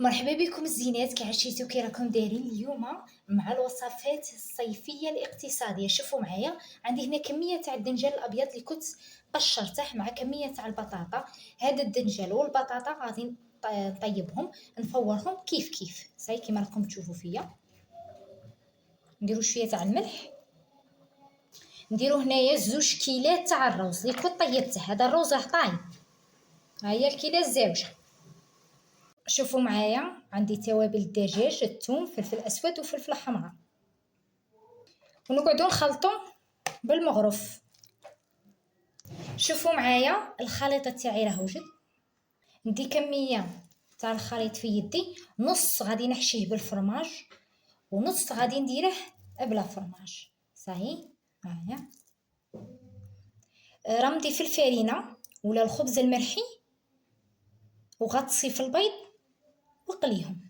مرحبا بكم الزينات، كي عشيتو كي راكم دايرين اليوم مع الوصفات الصيفيه الاقتصاديه. شوفوا معايا، عندي هنا كميه تاع الدنجال الابيض اللي كنت قشرته مع كميه تاع البطاطا. هذا الدنجال والبطاطا غادي نطيبهم نفورهم كيف كيف صاي كيما راكم تشوفوا فيا. نديرو شويه تاع الملح، نديرو هنايا 2 كيلات تاع الروز اللي كنت طيبته. هذا الروز راه طايب، ها هي الكيله الزاوجه. شوفوا معايا، عندي توابل الدجاج، الثوم، فلفل اسود وفلفل حمراء، ونقعدوا نخلطوا بالمغرف. شوفوا معايا الخليط تاعي راه وجد. ندي كميه تاع الخليط في يدي، نص غادي نحشيه بالفرماج ونص غادي نديره بلا فرماج. صاهي معايا رمدي في الفرينه ولا الخبز المرحي، وغطسي في البيض وقليهم.